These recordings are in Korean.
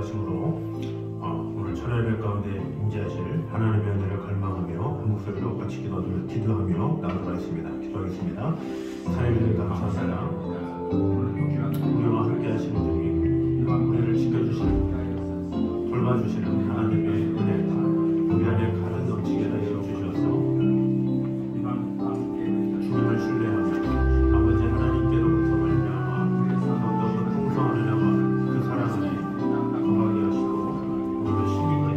인도하심으로 오늘 천하의 가운데 임재하실 하나님의 은혜를 갈망하며 한 목소리로 같이 기도하며 나누도록 하겠습니다. 기도하겠습니다. 하나님 감사합니다. 우리와 함께 하시는 분이 우리를 지켜주시는 돌봐주시는 하나님의 은혜가 우리 안에 가득 넘치게 하여 주셔서 주님을 신뢰하며 아버지 하나님께로부터 말미암아 더욱더 풍성하느냐와 그 사랑 안에 거하게 하시고 우리도 힘있게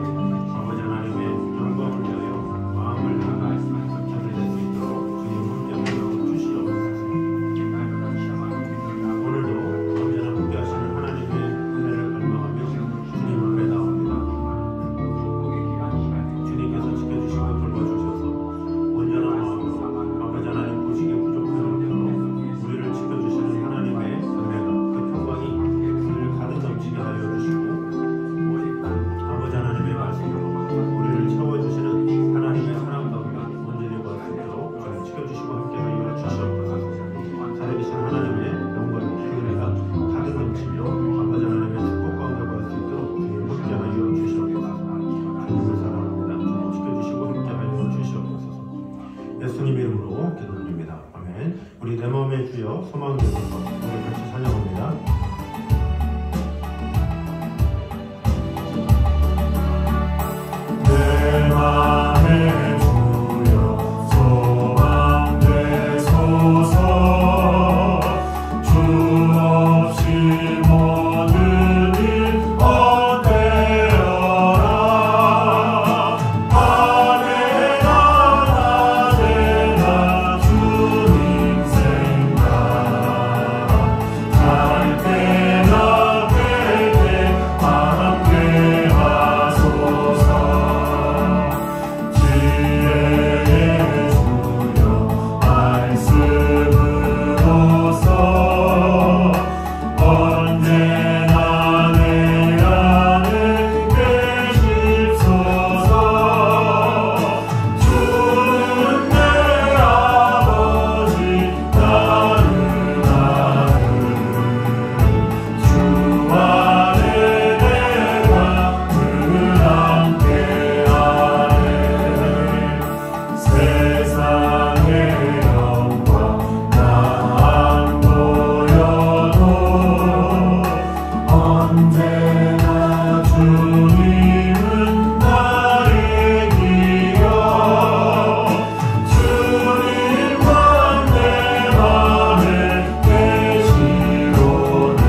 아버지 하나님의 영광을 위하여 마음을 다하여 찾을 수 있도록 주님 함께하여 주시옵소서. 오늘도 언제나 함께하시는 하나님의 은혜를 갈망하며 주님 앞에 나옵니다. 주님께서 지켜주시고 돌봐주셔서 언제나 마음으로 아버지 하나님 보시기에 부족한 우리를 지켜주시는 하나님의 은혜가 그 평강이 우리를 가득 넘치게 하여 주시고 아버지 하나님의 말씀으로 우리를 채워주시는 하나님의 사랑 가운데 온전히 구할 수 있도록 저를 지켜주시고 함께 하여 주시옵소서. 살아계신 하나님의 영광과 은혜가 가득 넘치며 아버지 하나님의 축복 가운데 구할 수 있도록 주님 함께 하여 주시옵소서. 주님을 사랑합니다. 주님 지켜주시고 함께 하여 주시옵소서. 예수님의 이름으로 기도드립니다. 아멘. 우리 내 마음의 주여 소망 되소서 우리 같이 찬양합니다. 내 맘의 주여 소망 되소서 주 없이 모든 일 어때어라 하늘나라라 주님 생각 갈 때나 될 때 함께 하소서. 지혜의 주여 말씀으로써 언제나 내 안에 계시소서. 주는 내 아버지 나를 주 안에 내가 늘 함께하네. 세상의 영광 나 안 보여도 언제나 주님은 나의 기여. 주님만 내 맘에 계시오니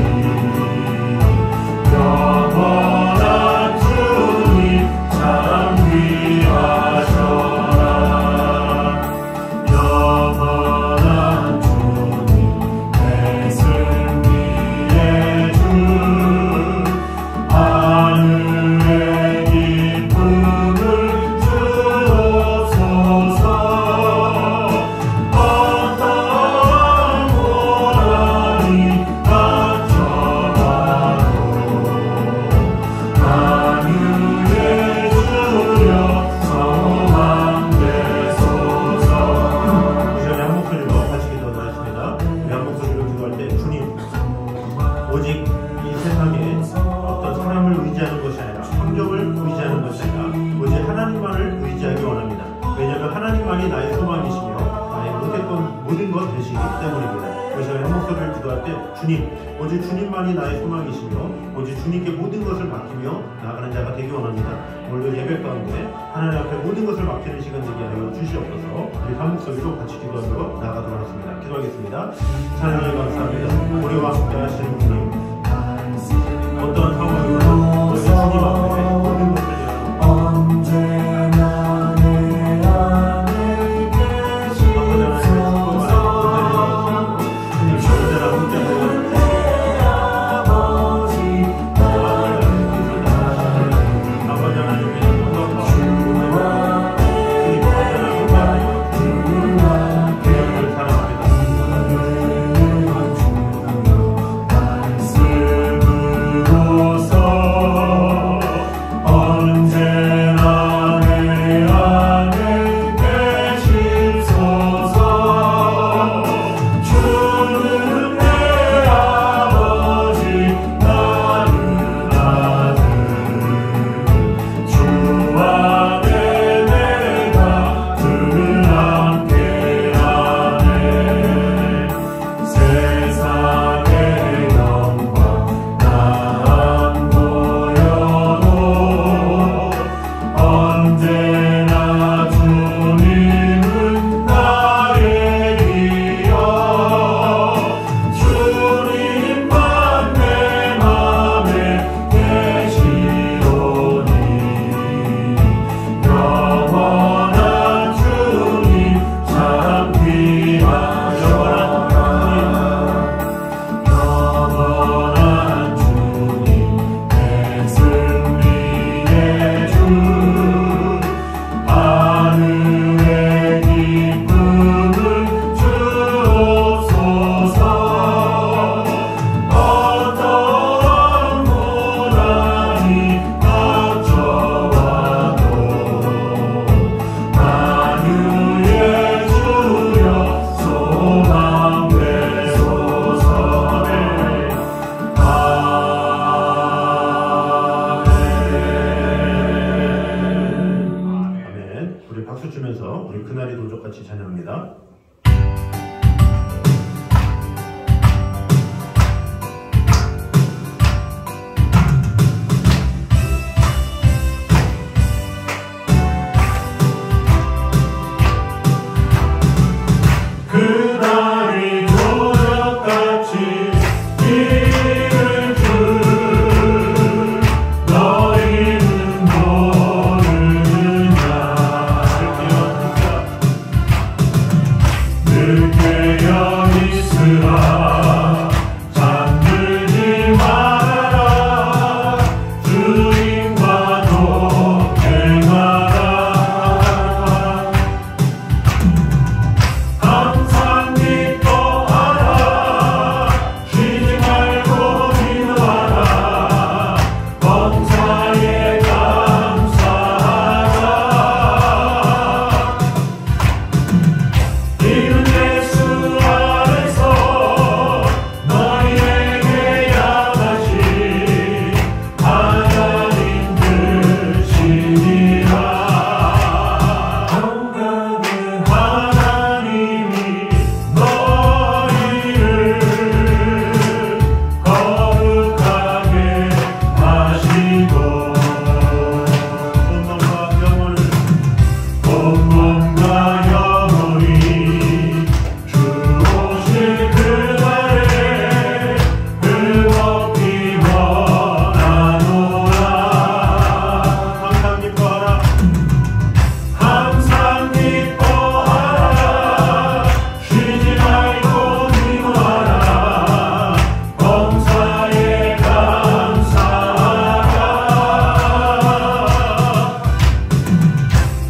영원한 주님 참 귀하셔라. 영원한 주님 내 승리의 주 하늘의 기쁨을 주옵소서. 어떠한 고난이 닥쳐와도 하늘의 주여 소망 되소서. 이 시간에 한 목소리로 같이 기도하겠습니다. 우리 한 목소리로 기도할 때 주님 오직 이 세상에 어떤 사람을 의지하는 것이 아니라 환경을 의지하는 것이 아니라 오직 하나님만을 의지하기 원합니다. 왜냐하면 하나님만이 나의 소망이시며 나의 모든 것 되시기 때문입니다. 그 시간에 한 목소리를 기도할 때 주님 오직 주님만이 나의 소망이시며 오직 주님께 모든 것을 맡기며 나아가는 자가 되기 원합니다. 오늘도 예배 가운데 하나님 앞에 모든 것을 맡기는 시간 되게 하여 주시옵소서. 우리 한 목소리로 같이 기도하며 나아가도록 하겠습니다. 기도하겠습니다. 하나님 감사합니다. 우리와 함께 하시는 주님 어떤 상황이나 우리 주님 앞에 모든 것을 언제나 내 안에 계시소서. 사랑합니다. 같이 찬양합니다. 그날이 저녁같이 이를 줄 너희는 모르느냐. 늘 깨어 있으라 잠들지 말아라 주님과 동행하라. 항상 기뻐하라 쉬지 말고 기도하라 범사에 감사하라. 이는 예수 안에서 너희에게 약하신 하나님 뜻이니라. 영광의 하나님이 너희를 거룩하게 하시고 온 몸과 영혼이 주 오실 그날에 흠없기 원하노라. 항상 기뻐하라. 항상 기뻐하라 쉬지 말고 기도하라 범사에 감사하라.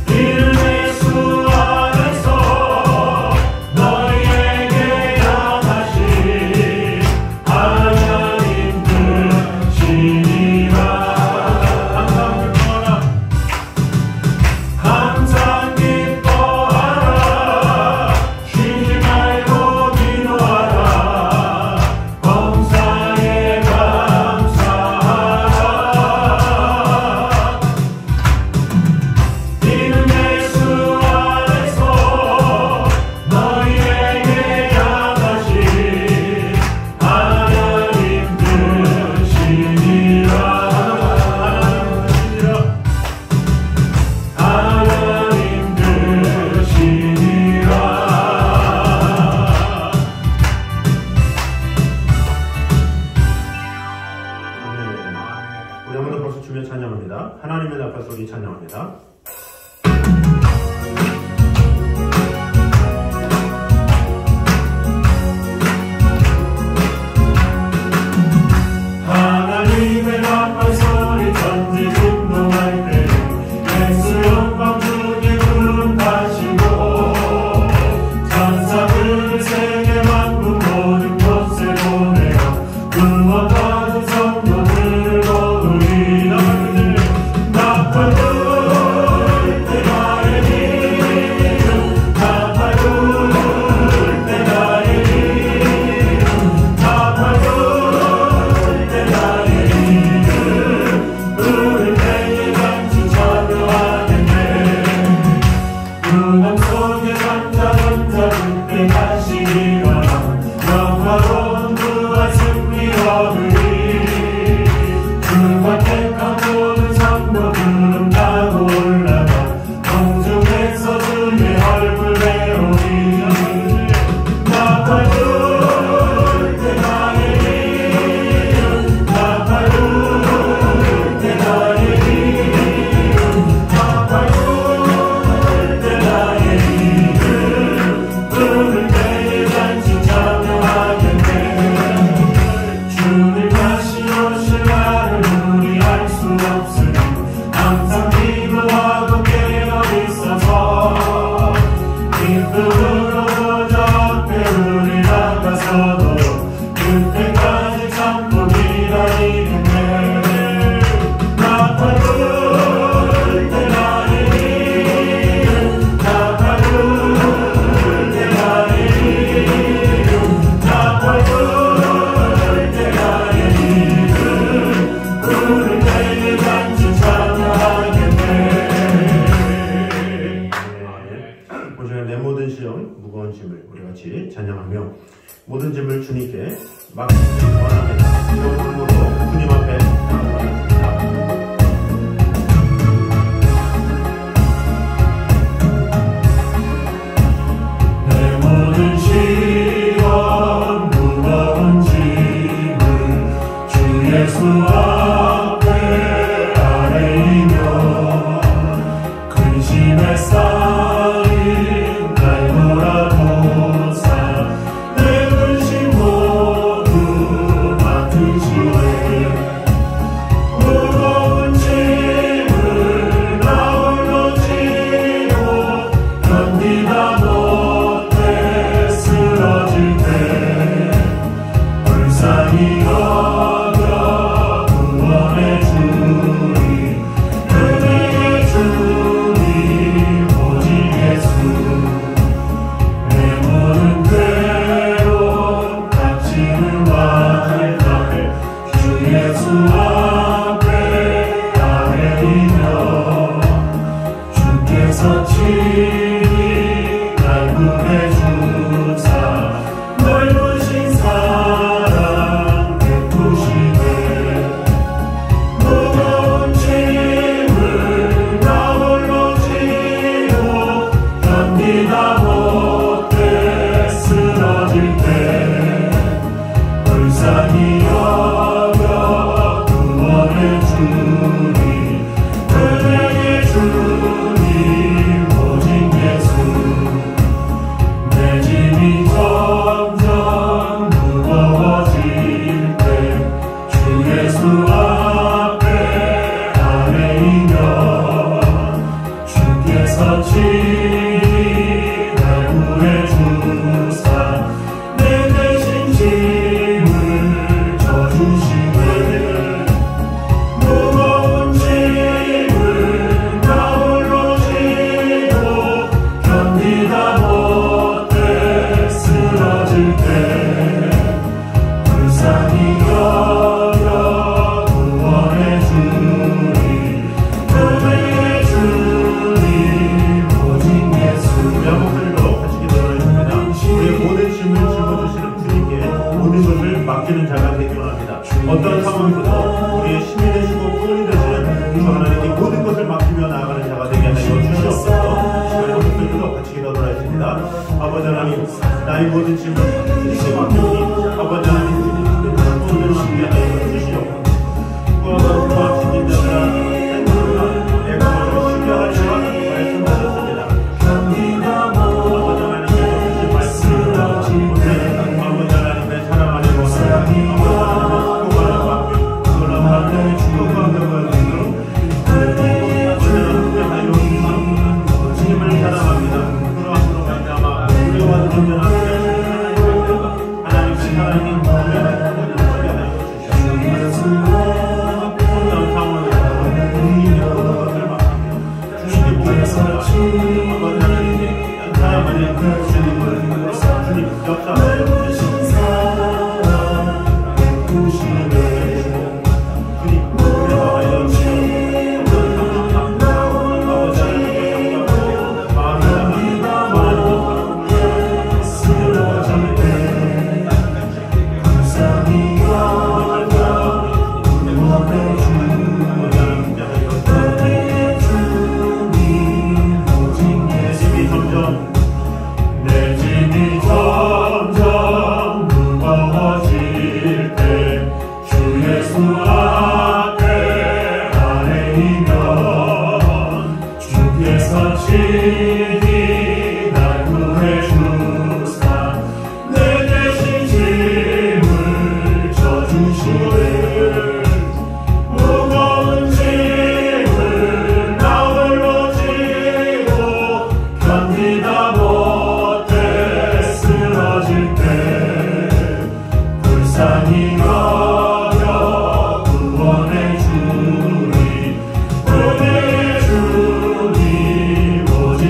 이는 예수 안에서 너희에게 약하신 하나님 뜻이니라. 항상 기뻐하라 쉬지 말고 기도하라 범사에 감사하라. 이는 예수 안에서 너희에게 약하신 하나님 뜻이니라. 하나님 뜻이니라. 우리 한번 더 박수 치며 찬양합니다. 하나님의 나팔 소리 찬양합니다. 하나님의 나팔 소리 전지 운동할 때 예수 영광 주님 구름 타시고 천사들 세계 만국 모든 곳에 보내어 구원 받은 성도들 모으리. 나팔 부를 때 나의 이름 나팔 부를 때 나의 이름 나팔 부를 때 나의 이름 부를 때에 같이 찬양하겠네. 눈앞 속에 잠자던 그때 다시 일어나 영화로운 부활 승리 얻으리. 주가 택한 모든 성도들은 타고 올라가 공중에서 주의 얼굴 배우리. 나팔 부를 때 나의 이름 나팔 부를 때 나의 이름 나팔 부를 때 나의 이름 부를 때에 같이 찬양하겠네. 주님 다시 오실 날을 우리 같이 찬양하며 모든 짐을 주님께 맡기기 원합니다. 이런 마음으로 주님 앞에 나아가겠습니다. 내 모든 시험 무거운 짐을 주 예수 앞에 아뢰이며 근심에 쌓인 날보라도사 내 근심 모두 맡으시네 무거운 짐을 나 홀로 지고 견디다 못해 쓰러질 때 불쌍히 여겨 구원해 주리 은혜의 주님 오직 예수 내 모든 괴로움 닥치는 와중에 주 예수 앞에 아뢰이며 주께서 친히 날 구해주사 넓으신 사랑 베푸시네 무거운 짐을 나 홀로 지고 견디다 못해 쓰러질 때 불쌍히 여겨 구원해 주리 은혜의 주님 오직 예수 내 짐이 점점 무거워질 때 주 예수 앞에 아뢰이며 주께서 친히 날 구해주사 내 대신 짐을 져주시네 무거운 짐을 나 홀로 지고 견디다 못해 쓰러질 때 불쌍히 여겨 구원해 주리 은혜의 주님 오직 예수 우리 목소리로 같이 기도하겠습니다. 우리의 모든 짐을 짊어지시는 주님께 모든 것을 맡기는 자가 되기 원합니다. 어떤 상황에서도 우리의 힘이 되시고 끈이 되시는 주 하나님께 모든 것을 맡기며 나아가는 자가 되게 하여 주시옵소서. 시간에 목소리로 같이 기도하겠습니다. 아버지 하나님, 나의 모든 짐을 주님께 맡기오니 아버지 하나님 주님께 손을 맡게 하여 주시옵소서. 구하고 주님 자들아 내 것을 신뢰하리라 말씀하셨습니다. 아버지 하나님께서 주신 말씀을 아버지 하나님의 사랑하는 것을 아버지 하나님의 수고하는 것 그걸 하나님의 축복하는 것으로 아버지 하나님의 하여 주님을 사랑합니다. 그러함으로 말미암아 우리와 존재하는 하나님의 사랑이 우리의 모든 소리 하여 주시옵소서. 어떤 상황에서 주님의 모든 것을 맡기며 주님의 모든 것을 아버지 하나님의 사랑하는 주님 역사하여 주시옵소서. 내 짐이 점점 무거워질 때 주 예수 앞에 아뢰이며 주께서 친히 날 구해주사 내 대신 짐을 져주시네 무거운 짐을 나 홀로 지고 견디다 못해 쓰러질 때 불쌍히 여겨 구원해 주리 은혜의 주님 오직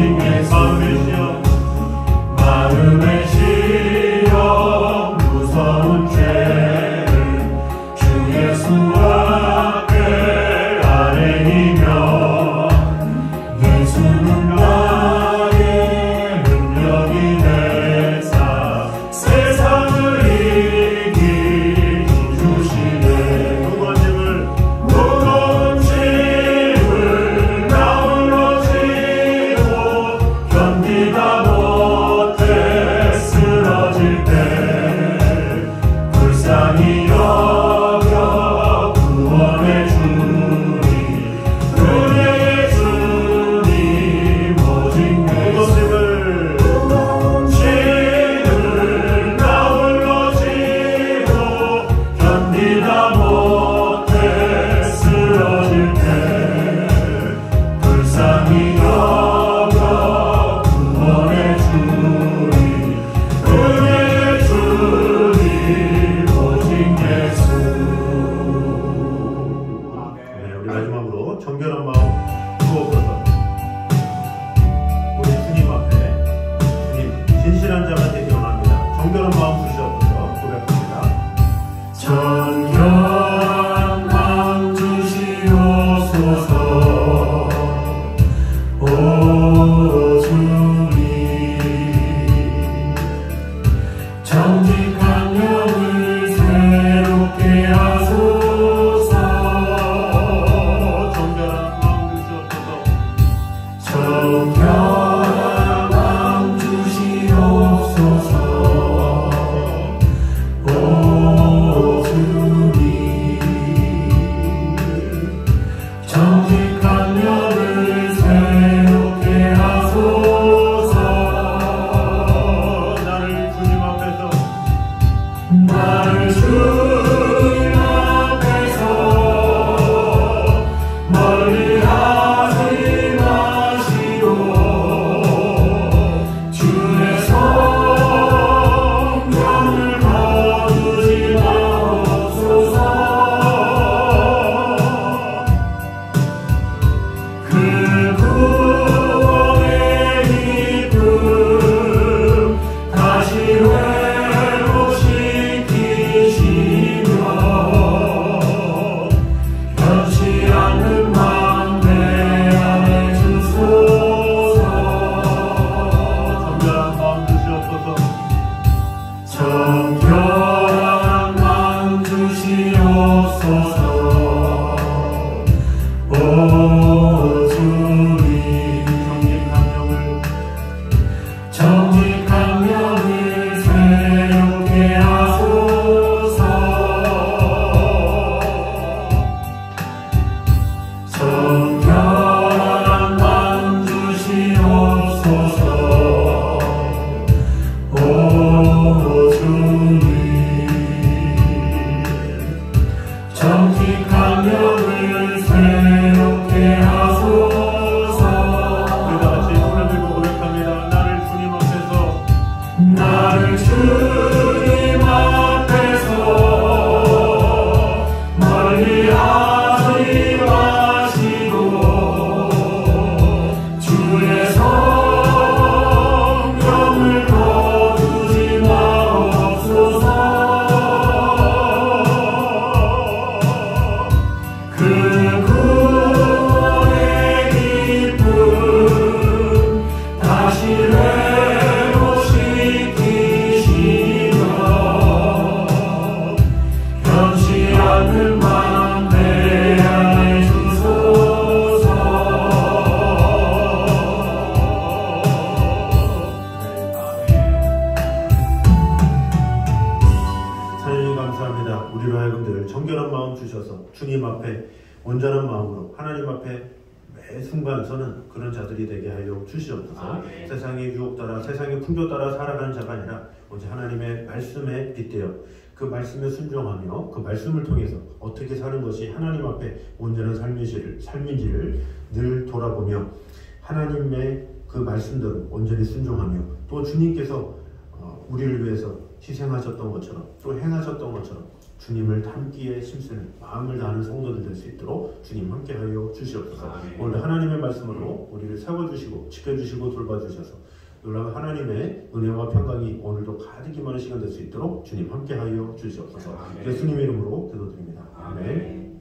우리 마지막으로 정결한 마음 주옵소서. 우리 주님 앞에 주님 진실한 자가 되기 원합니다. 정결한 마음 주시옵소서 고백합니다. 정결한 마음 주시옵소서. 오 주님, 정직한 영을 새롭게 하소서. 정결한 마음 주시옵소서. 정결한 마음 주시옵소서. 오 주님, 정직한 영을 새롭게 하소서. 나를 주님 앞에서 나를 주님 앞에서 멀리하지 마시고 주의 성령을 거두지 마옵소서. 그 구원의 기쁨 다시 회복시키시며 변치 않는 마음 내 안에 주소서. 정결한 마음 주시옵소서. 정결한 마음 주시옵소서. 오 주님, 정직한 영을 정직한 영을 새롭게 하소서. 정결한 마음 주시옵소서. 오 주님, 정직한 영을 새롭게 하소서. 우리 다 같이 손을 들고 고백합니다. 나를 주님 앞에서 나를 주님 앞에서 멀리하지 마시고 주의 성령을 거두지 마옵소서. 그 구원의 기쁨 다시 회복시키시며 변치 않는 마음 내 안에 주소서. 하나님 감사합니다. 우리로 하여금 늘 정결한 마음 주셔서 주님 앞에 온전한 마음으로 하나님 앞에 매 순간 서는 그런 자들이 되게 하여 주시옵소서. 세상의 유혹 따라 세상의 풍조 따라 살아가는 자가 아니라 오직 하나님의 말씀에 빗대어 그 말씀에 순종하며 그 말씀을 통해서 어떻게 사는 것이 하나님 앞에 온전한 삶인지를 늘 돌아보며 하나님의 그 말씀대로 온전히 순종하며 또 주님께서 우리를 위해서 희생하셨던 것처럼 또 행하셨던 것처럼 주님을 닮기에 힘쓰는 마음을 다하는 성도들 될 수 있도록 주님 함께하여 주시옵소서. 오늘 하나님의 말씀으로 우리를 세워주시고 지켜주시고 돌봐주셔서 놀라운 하나님의 은혜와 평강이 오늘도 가득히 많은 시간 될 수 있도록 주님 함께하여 주시옵소서. 예수님의 이름으로 기도드립니다. 아멘.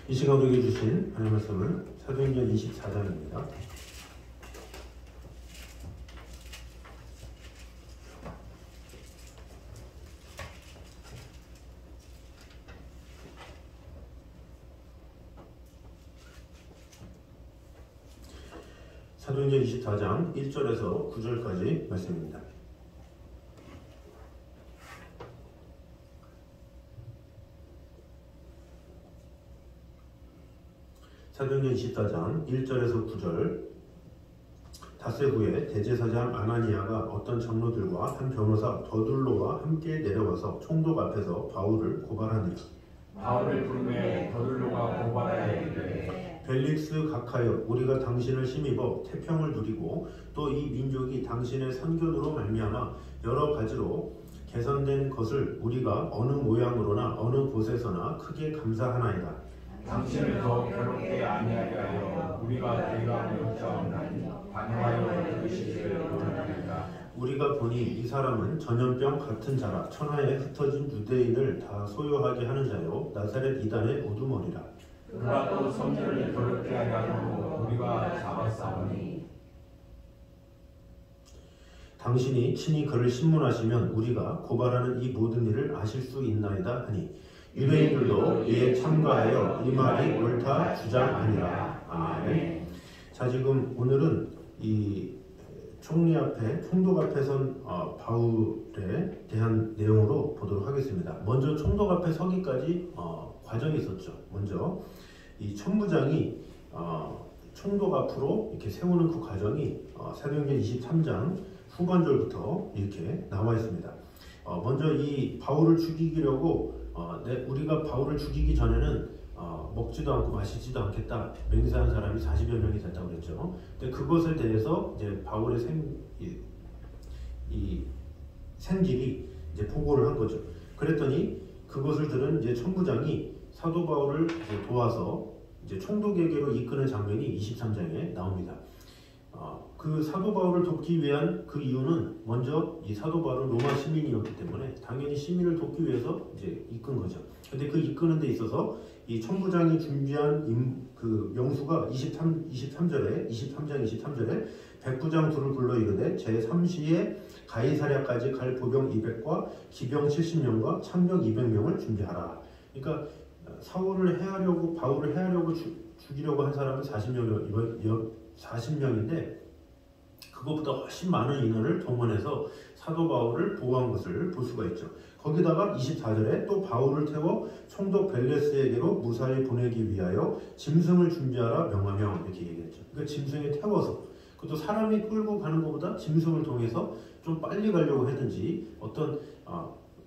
이 시간 우리에게 주신 하나님의 말씀은 사도행전 24장입니다. 사도행전 24장 1절에서 9절까지 말씀입니다. 사도행전 24장 1절에서 9절. 닷새 후에 대제사장 아나니아가 어떤 장로들과 한 변호사 더둘로와 함께 내려와서 총독 앞에서 바울을 고발하니라. 바울을 부르매 더둘로가 고발하여 벨릭스 각하여 우리가 당신을 힘입어 태평을 누리고 또 이 민족이 당신의 선견으로 말미암아 여러 가지로 개선된 것을 우리가 어느 모양으로나 어느 곳에서나 크게 감사하나이다. 당신을 더 괴롭게 아니하게 하여 우리가 대가 보였사옵나니 반응하여 들으시기를 원하나이다. 우리가 보니 이 사람은 전염병 같은 자라 천하에 흩어진 유대인을 다 소요하게 하는 자요 나사렛 이단의 우두머리라. 그가 또 성전을 더럽게 하려고 우리가 잡았사오니 당신이 친히 그를 신문하시면 우리가 고발하는 이 모든 일을 아실 수 있나이다 하니 유대인들도 이에 참가하여 이 말이 옳다 주장하니라. 아멘. 자, 지금 오늘은 이 총독 앞에 선 바울에 대한 내용으로 보도록 하겠습니다. 먼저 총독 앞에 서기까지 과정이 있었죠. 먼저 이 천부장이 총독 앞으로 이렇게 세우는 그 과정이 사도행전 23장 후반절부터 이렇게 나와 있습니다. 먼저 이 바울을 죽이려고 우리가 바울을 죽이기 전에는 먹지도 않고 마시지도 않겠다 맹세한 사람이 40여 명이 됐다고 그랬죠. 근데 그것에 대해서 이제 바울의 생질이 이제 보고를 한 거죠. 그랬더니 그것을 들은 이제 천부장이 사도 바울을 이제 도와서 이제 총독에게로 이끄는 장면이 23장에 나옵니다. 그 사도 바울을 돕기 위한 그 이유는 먼저 이 사도 바울은 로마 시민이었기 때문에 당연히 시민을 돕기 위해서 이제 이끈 거죠. 근데 그 이끄는 데 있어서 이 천부장이 준비한 그 명수가 23장 23절에 백부장 둘을 불러 이르되 제3시에 가이사랴까지 갈 보병 200과 기병 70명과 참병 200명을 준비하라. 그러니까 바울을 해하려고 죽이려고 한 사람은 40명인데 그것보다 훨씬 많은 인원을 동원해서 사도 바울을 보호한 것을 볼 수가 있죠. 거기다가 24절에 또 바울을 태워 총독 벨레스에게로 무사히 보내기 위하여 짐승을 준비하라 명하며 이렇게 얘기했죠. 그러니까 짐승에 태워서 그것도 사람이 끌고 가는 것보다 짐승을 통해서 좀 빨리 가려고 했든지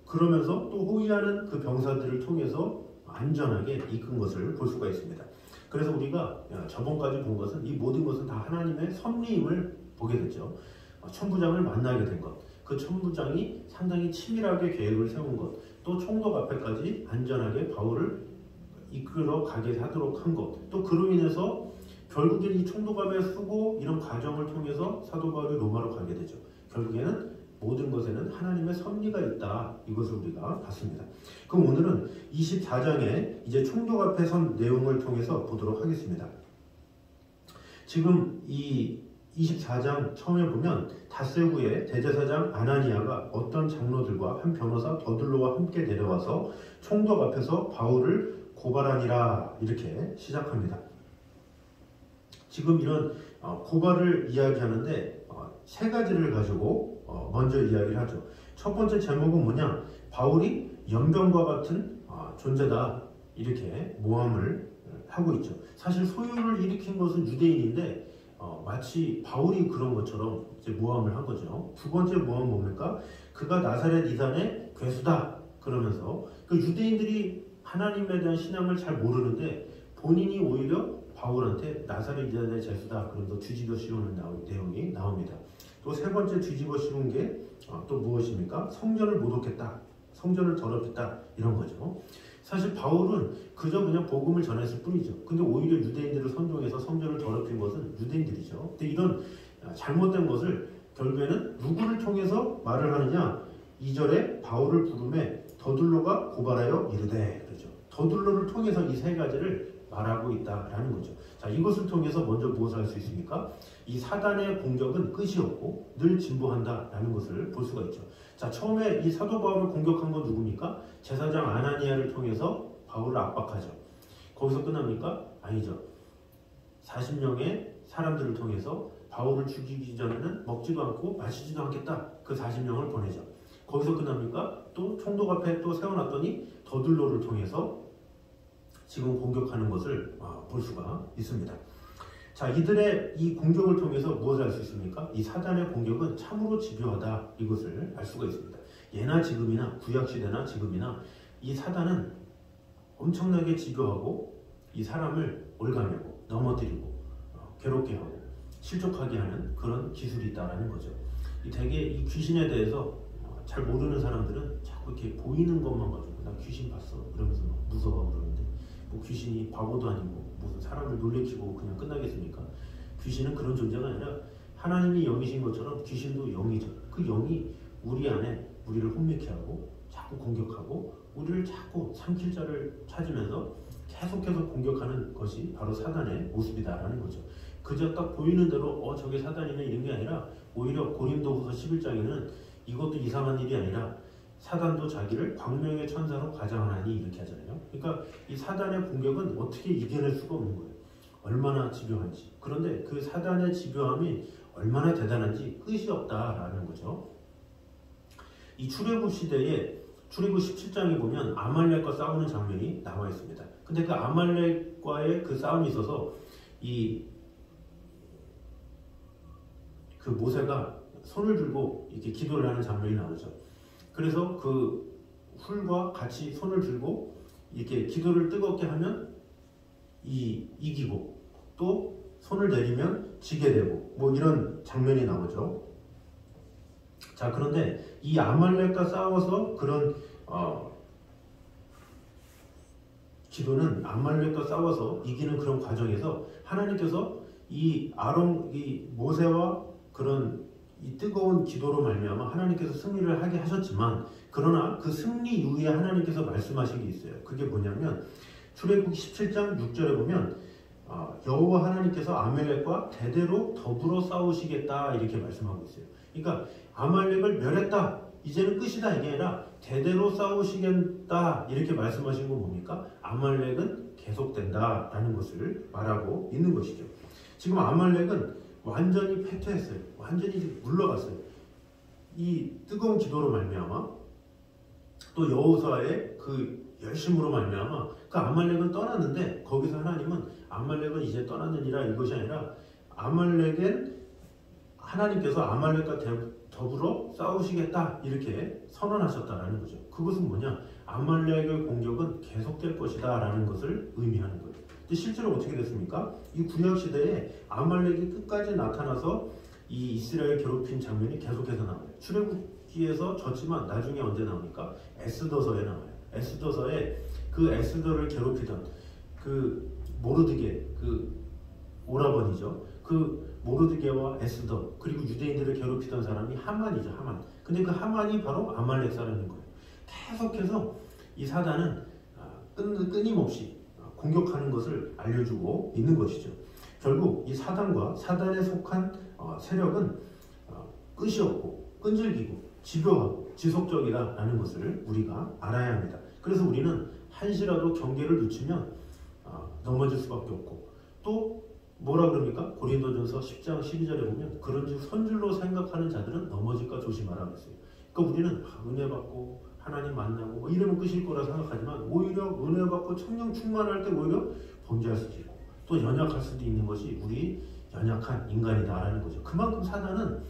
그러면서 또 호위하는 그 병사들을 통해서 안전하게 이끈 것을 볼 수가 있습니다. 그래서 우리가 저번까지 본 것은 이 모든 것은 다 하나님의 섭리임을 보게 됐죠. 천부장을 만나게 된 것, 그 천부장이 상당히 치밀하게 계획을 세운 것, 또 총독 앞에까지 안전하게 바울을 이끌어 가게 하도록 한 것, 또 그로 인해서 결국엔 이 총독 앞에 쓰고 이런 과정을 통해서 사도 바울이 로마로 가게 되죠. 결국에는 모든 것에는 하나님의 섭리가 있다. 이것을 우리가 봤습니다. 그럼 오늘은 24장에 이제 총독 앞에 선 내용을 통해서 보도록 하겠습니다. 지금 이 24장 처음에 보면 닷새 후에 대제사장 아나니아가 어떤 장로들과 한 변호사 더둘로와 함께 내려와서 총독 앞에서 바울을 고발하니라 이렇게 시작합니다. 지금 이런 고발을 이야기하는데 세 가지를 가지고 먼저 이야기를 하죠. 첫 번째 제목은 뭐냐? 바울이 연병과 같은 존재다 이렇게 모함을 하고 있죠. 사실 소요를 일으킨 것은 유대인인데 마치 바울이 그런 것처럼 이제 모함을 한 거죠. 두 번째 모함은 뭡니까? 그가 나사렛 이단의 괴수다 그러면서 그 유대인들이 하나님에 대한 신앙을 잘 모르는데 본인이 오히려 바울한테 나사렛 이단의 죄수다 그러면서 뒤집어 씌우는 내용이 나옵니다. 또 세 번째 뒤집어 씌운 게 또 무엇입니까? 성전을 모독했다, 성전을 더럽혔다 이런 거죠. 사실 바울은 그저 그냥 복음을 전했을 뿐이죠. 근데 오히려 유대인들을 선동해서 성전을 더럽힌 것은 유대인들이죠. 근데 이런 잘못된 것을 결국에는 누구를 통해서 말을 하느냐? 2절에 바울을 부르매 더둘로가 고발하여 이르되 그러죠. 더둘로를 통해서 이 세 가지를 말하고 있다라는 거죠. 자, 이것을 통해서 먼저 무엇을 할 수 있습니까? 이 사단의 공격은 끝이 없고 늘 진보한다라는 것을 볼 수가 있죠. 자, 처음에 이 사도 바울을 공격한 건 누굽니까? 제사장 아나니아를 통해서 바울을 압박하죠. 거기서 끝납니까? 아니죠. 40명의 사람들을 통해서 바울을 죽이기 전에는 먹지도 않고 마시지도 않겠다. 그 40명을 보내죠. 거기서 끝납니까? 또 총독 앞에 또 세워놨더니 더둘로를 통해서 지금 공격하는 것을 볼 수가 있습니다. 자, 이들의 이 공격을 통해서 무엇을 알 수 있습니까? 이 사단의 공격은 참으로 집요하다 이것을 알 수가 있습니다. 예나 지금이나 구약시대나 지금이나 이 사단은 엄청나게 집요하고 이 사람을 올가매고 넘어뜨리고 괴롭게 하고 실족하게 하는 그런 기술이 있다는 거죠. 대개 이 귀신에 대해서 잘 모르는 사람들은 자꾸 이렇게 보이는 것만 가지고 나 귀신 봤어 이러면서 무서워하고 그러는데 뭐 귀신이 바보도 아니고 무슨 사람을 놀래키고 그냥 끝나겠습니까? 귀신은 그런 존재가 아니라 하나님이 영이신 것처럼 귀신도 영이죠. 그 영이 우리 안에 우리를 혼미케 하고 자꾸 공격하고 우리를 자꾸 삼킬 자를 찾으면서 계속해서 공격하는 것이 바로 사단의 모습이다라는 거죠. 그저 딱 보이는 대로 저게 사단이네 이런 게 아니라 오히려 고린도후서 11장에는 이것도 이상한 일이 아니라 사단도 자기를 광명의 천사로 과장하니 이렇게 하잖아요. 그러니까 이 사단의 공격은 어떻게 이겨낼 수가 없는 거예요. 얼마나 집요한지. 그런데 그 사단의 집요함이 얼마나 대단한지 끝이 없다라는 거죠. 이 출애굽 시대에 출애굽 17장에 보면 아말렉과 싸우는 장면이 나와 있습니다. 근데 그 아말렉과의 그 싸움이 있어서 그 모세가 손을 들고 이렇게 기도를 하는 장면이 나오죠. 그래서 그 훌과 같이 손을 들고 이렇게 기도를 뜨겁게 하면 이기고 또 손을 내리면 지게 되고 뭐 이런 장면이 나오죠. 자, 그런데 이 아말렉과 싸워서 그런 기도는 아말렉과 싸워서 이기는 그런 과정에서 하나님께서 이 모세와 그런 이 뜨거운 기도로 말미암아 하나님께서 승리를 하게 하셨지만, 그러나 그 승리 이후에 하나님께서 말씀하신 게 있어요. 그게 뭐냐면 출애굽기 17장 6절에 보면 여호와 하나님께서 아말렉과 대대로 더불어 싸우시겠다 이렇게 말씀하고 있어요. 그러니까 아말렉을 멸했다, 이제는 끝이다, 이게 아니라 대대로 싸우시겠다 이렇게 말씀하신 건 뭡니까? 아말렉은 계속된다라는 것을 말하고 있는 것이죠. 지금 아말렉은 완전히 패퇴했어요. 완전히 물러갔어요. 이 뜨거운 기도로 말미암아 또 여호수아의 그 열심으로 말미암아 그 아말렉은 떠났는데, 거기서 하나님은 아말렉은 이제 떠났느니라 이것이 아니라 하나님께서 아말렉과 더불어 싸우시겠다 이렇게 선언하셨다라는 거죠. 그것은 뭐냐? 아말렉의 공격은 계속될 것이다 라는 것을 의미하는 거예요. 근데 실제로 어떻게 됐습니까? 이 구약시대에 아말렉이 끝까지 나타나서 이 이스라엘 괴롭힌 장면이 계속해서 나와요. 출애굽기에서 졌지만 나중에 언제 나옵니까? 에스더서에 나와요. 에스더서에 그 에스더를 괴롭히던 그 모르드게, 그 오라버니죠. 그 모르드게와 에스더, 그리고 유대인들을 괴롭히던 사람이 하만이죠. 하만. 근데 그 하만이 바로 아말렉 사람인 거예요. 계속해서 이 사단은 끊임없이 공격하는 것을 알려주고 있는 것이죠. 결국 이 사단과 사단에 속한 세력은 끝이 없고 끈질기고 집요하고 지속적이다라는 것을 우리가 알아야 합니다. 그래서 우리는 한시라도 경계를 늦추면 넘어질 수밖에 없고, 또 뭐라 그럽니까? 고린도전서 10장 12절에 보면 그런즉 선줄로 생각하는 자들은 넘어질까 조심하라 그랬어요. 그러니까 우리는 은혜 받고 하나님 만나고 뭐 이러면 끝일 거라 생각하지만, 오히려 은혜 받고 성령 충만할 때 오히려 범죄할 수도 있고 또 연약할 수도 있는 것이 우리 연약한 인간이다라는 거죠. 그만큼 사단은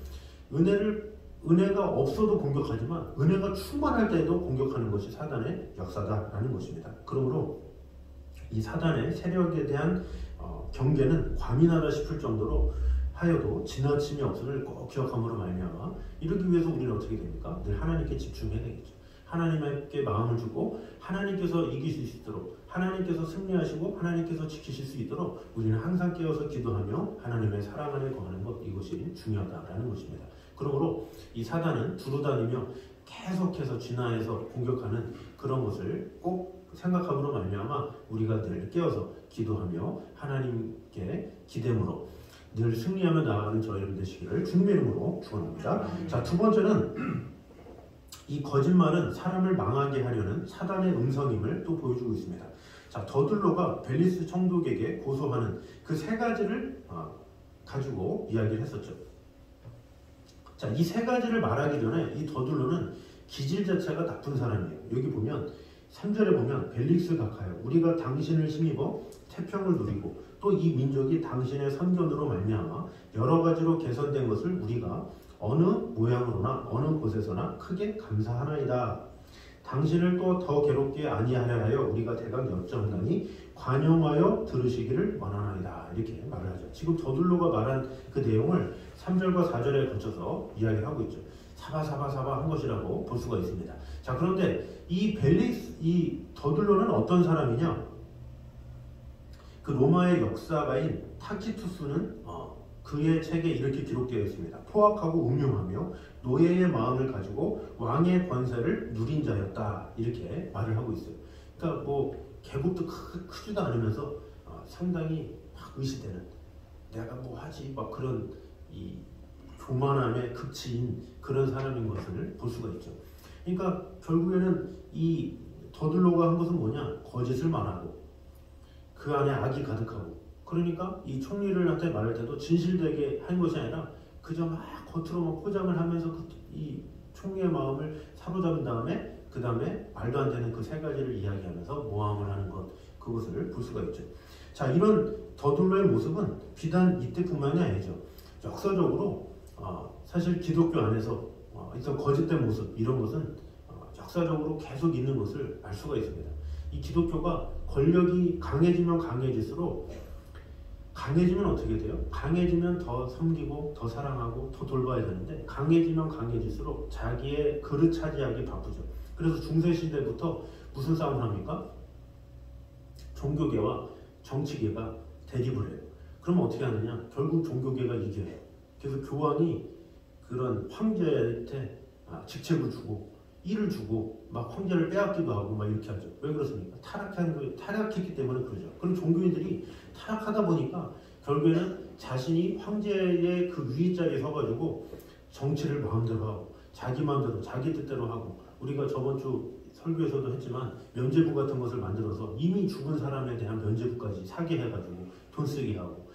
은혜가 없어도 공격하지만 은혜가 충만할 때에도 공격하는 것이 사단의 역사다라는 것입니다. 그러므로 이 사단의 세력에 대한 경계는 과민하다 싶을 정도로 하여도 지나침이 없음을 꼭 기억함으로 말미암아 이러기 위해서 우리는 어떻게 됩니까? 늘 하나님께 집중해야 되겠죠. 하나님께 마음을 주고 하나님께서 이기실 수 있도록, 하나님께서 승리하시고 하나님께서 지키실 수 있도록 우리는 항상 깨어서 기도하며 하나님의 사랑 안에 거하는 것, 이것이 중요하다라는 것입니다. 그러므로 이 사단은 두루다니며 계속해서 진화해서 공격하는 그런 것을 꼭 생각함으로 말미암아 우리가 늘 깨어서 기도하며 하나님께 기대므로 늘 승리하며 나아가는 저희들 되시기를 주님의 이름으로 축원합니다. 자, 두 번째는 이 거짓말은 사람을 망하게 하려는 사단의 음성임을 또 보여주고 있습니다. 자, 더둘로가 벨리스 총독에게 고소하는 그 세 가지를 가지고 이야기를 했었죠. 자, 이 세 가지를 말하기 전에 이 더둘로는 기질 자체가 나쁜 사람이에요. 여기 보면 3절에 보면 벨릭스 각하여 우리가 당신을 힘입어 태평을 누리고 또 이 민족이 당신의 선견으로 말미암아 여러 가지로 개선된 것을 우리가 어느 모양으로나 어느 곳에서나 크게 감사하나이다. 당신을 또 더 괴롭게 아니하려 하여 우리가 대강 여쭈었나니 관용하여 들으시기를 원하나이다. 이렇게 말을 하죠. 지금 더둘로가 말한 그 내용을 3절과 4절에 거쳐서 이야기를 하고 있죠. 사바사바사바 한 것이라고 볼 수가 있습니다. 자, 그런데 이 더둘로는 어떤 사람이냐? 그 로마의 역사가인 타키투스는 그의 책에 이렇게 기록되어 있습니다. 포악하고 음흉하며 노예의 마음을 가지고 왕의 권세를 누린 자였다, 이렇게 말을 하고 있어요. 그러니까 뭐 계급도 크지도 않으면서 상당히 막 의시되는, 내가 뭐 하지, 막 그런 이 교만함의 극치인 그런 사람인 것을 볼 수가 있죠. 그러니까 결국에는 이 더둘로가 한 것은 뭐냐? 거짓을 말하고 그 안에 악이 가득하고, 그러니까 이 총리들한테 말할 때도 진실되게 한 것이 아니라 그저 막 겉으로만 포장을 하면서 이 총리의 마음을 사로잡은 다음에 그 다음에 말도 안 되는 그 세 가지를 이야기하면서 모함을 하는 것, 그것을 볼 수가 있죠. 자, 이런 더둘로의 모습은 비단 이때뿐만이 아니죠. 역사적으로 사실 기독교 안에서 있던 거짓된 모습, 이런 것은 역사적으로 계속 있는 것을 알 수가 있습니다. 이 기독교가 권력이 강해지면 강해질수록, 강해지면 어떻게 돼요? 강해지면 더 섬기고 더 사랑하고 더 돌봐야 되는데, 강해지면 강해질수록 자기의 그릇 차지하기 바쁘죠. 그래서 중세시대부터 무슨 싸움을 합니까? 종교계와 정치계가 대립을 해요. 그러면 어떻게 하느냐? 결국 종교계가 이겨요. 그래서 교황이 그런 황제한테 직책을 주고 일을 주고 막 황제를 빼앗기도 하고 막 이렇게 하죠. 왜 그렇습니까? 타락했기 때문에 그러죠. 그럼 종교인들이 타락하다 보니까 결국에는 자신이 황제의 그 위에 자리에 서가지고 정치를 마음대로 하고 자기 마음대로 자기 뜻대로 하고, 우리가 저번 주 설교에서도 했지만 면죄부 같은 것을 만들어서 이미 죽은 사람에 대한 면죄부까지 사게 해가지고 돈 쓰게 하고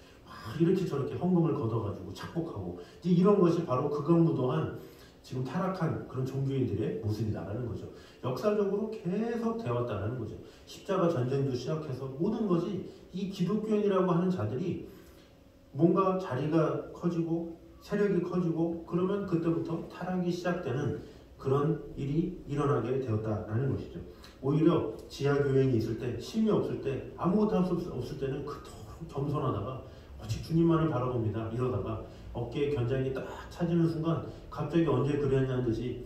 이렇게 저렇게 헌금을 걷어가지고 착복하고, 이제 이런 것이 바로 극악무도한 지금 타락한 그런 종교인들의 모습이다라는 거죠. 역사적으로 계속 되었다라는 거죠. 십자가 전쟁도 시작해서 모든 것이 이 기독교인이라고 하는 자들이 뭔가 자리가 커지고 세력이 커지고 그러면 그때부터 타락이 시작되는 그런 일이 일어나게 되었다라는 것이죠. 오히려 지하교인이 있을 때, 힘이 없을 때, 아무것도 할 수 없을 때는 그토록 겸손하다가 오직 주님만을 바라봅니다. 이러다가 어깨에 견장이 딱 차지는 순간 갑자기 언제 그랬냐는 듯이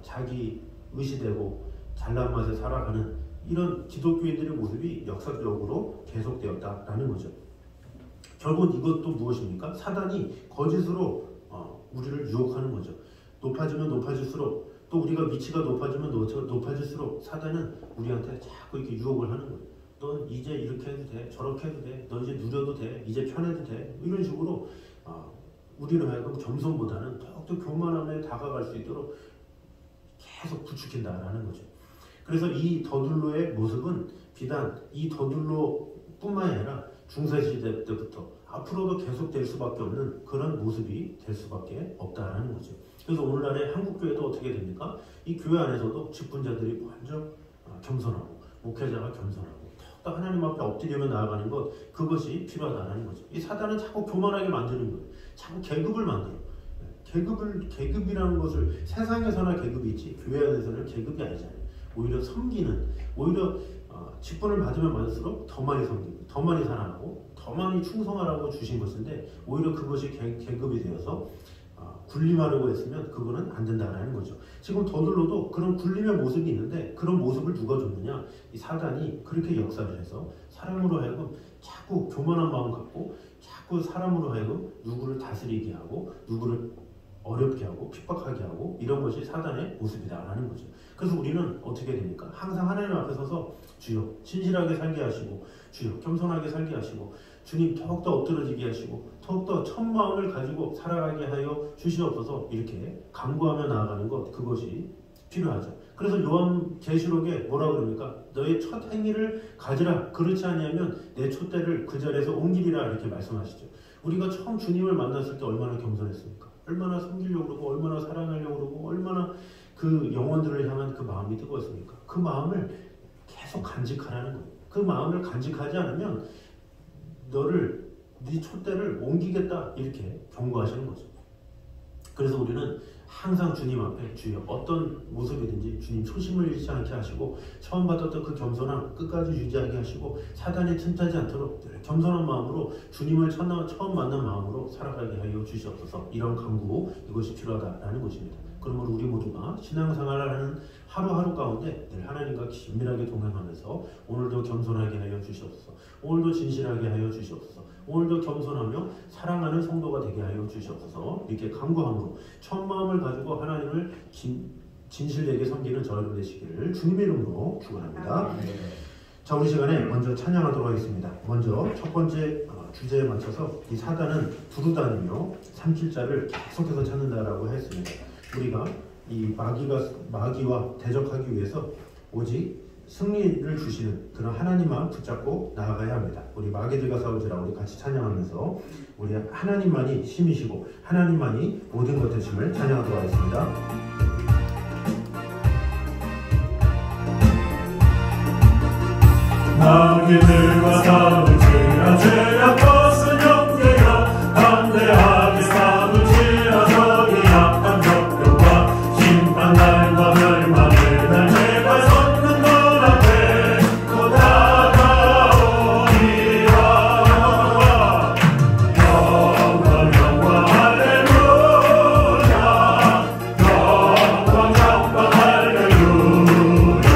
자기 의시되고 잘난 맛에 살아가는 이런 기독교인들의 모습이 역사적으로 계속되었다라는 거죠. 결국 이것도 무엇입니까? 사단이 거짓으로 우리를 유혹하는 거죠. 높아지면 높아질수록, 또 우리가 위치가 높아지면 높아질수록 사단은 우리한테 자꾸 이렇게 유혹을 하는 거예요. 넌 이제 이렇게 해도 돼, 저렇게 해도 돼, 너 이제 누려도 돼, 이제 편해도 돼, 이런 식으로 우리를 하여금 겸손보다는 더욱더 교만함에 다가갈 수 있도록 계속 부추긴다라는 거죠. 그래서 이 더둘로의 모습은 비단 이 더둘로뿐만이 아니라 중세시대 때부터 앞으로도 계속 될 수밖에 없는 그런 모습이 될 수밖에 없다라는 거죠. 그래서 오늘날의 한국교회도 어떻게 됩니까? 이 교회 안에서도 직분자들이 먼저 겸손하고 목회자가 겸손하고 또 하나님 앞에 엎드리며 나아가는 것, 그것이 필요하다는 거죠. 이 사단은 자꾸 교만하게 만드는 거예요. 자꾸 계급을 만들어. 계급이라는 것을, 세상에서나 계급이 있지 교회 안에서는 계급이 아니잖아요. 오히려 섬기는, 오히려 직분을 받으면 받을수록 더 많이 섬기고 더 많이 사랑하고 더 많이 충성하라고 주신 것인데, 오히려 그것이 계급이 되어서 굴림하려고 했으면 그거는 안 된다라는 거죠. 지금 더둘러도 그런 굴림의 모습이 있는데, 그런 모습을 누가 줬느냐? 이 사단이 그렇게 역사를 해서 사람으로 하여금 자꾸 교만한 마음 갖고 자꾸 사람으로 하여금 누구를 다스리게 하고 누구를 어렵게 하고 핍박하게 하고, 이런 것이 사단의 모습이다라는 거죠. 그래서 우리는 어떻게 됩니까? 항상 하나님 앞에 서서 주여 신실하게 살게 하시고, 주여 겸손하게 살게 하시고, 주님 더욱더 엎드러지게 하시고 더욱더 천 마음을 가지고 살아가게 하여 주시옵소서, 이렇게 간구하며 나아가는 것, 그것이 필요하죠. 그래서 요한계시록에 뭐라 그럽니까? 너의 첫 행위를 가지라, 그렇지 아니하면 내 촛대를 그 자리에서 옮기리라, 이렇게 말씀하시죠. 우리가 처음 주님을 만났을 때 얼마나 겸손했습니까? 얼마나 섬기려고 그러고 얼마나 사랑하려고 그러고 얼마나 그 영혼들을 향한 그 마음이 뜨거웠습니까? 그 마음을 계속 간직하라는 거예요. 그 마음을 간직하지 않으면 너를, 네 촛대를 옮기겠다, 이렇게 경고하시는 거죠. 그래서 우리는 항상 주님 앞에 주여, 어떤 모습이든지 주님 초심을 잃지 않게 하시고 처음 받았던 그 겸손함 끝까지 유지하게 하시고 사단에 틈타지 않도록 늘 겸손한 마음으로 주님을 처음 만난 마음으로 살아가게 하여 주시옵소서, 이런 간구, 이것이 필요하다라는 것입니다. 그러므로 우리 모두가 신앙생활을 하는 하루하루 가운데 늘 하나님과 긴밀하게 동행하면서 오늘도 겸손하게 하여 주시옵소서. 오늘도 진실하게 하여 주시옵소서. 오늘도 겸손하며 사랑하는 성도가 되게 하여 주시옵소서. 이렇게 간구함으로 첫 마음을 가지고 하나님을 진실되게 섬기는 저 여러분 되시기를 주님의 이름으로 축원합니다. 자, 우리 시간에 먼저 찬양하도록 하겠습니다. 먼저 첫 번째 주제에 맞춰서 이 사단은 두루 다니며 삼킬자를 계속해서 찾는다라고 했습니다. 우리가 이 마귀와 대적하기 위해서 오직 승리를 주시는 그런 하나님만 붙잡고 나아가야 합니다. 우리 마귀들과 싸우지라 우리 같이 찬양하면서 우리 하나님만이 힘이시고 하나님만이 모든 것 되심을 찬양하도록 하겠습니다. 마귀들과 싸울지라 죄악 벗은 형제여 담대하게 싸울지라 적이 약한 적들과 심판날과 멸망을 날 제발 섰는 것 앞에 곧 다가오리라. 영광 영광 할렐루야. 영광 영광 할렐루야.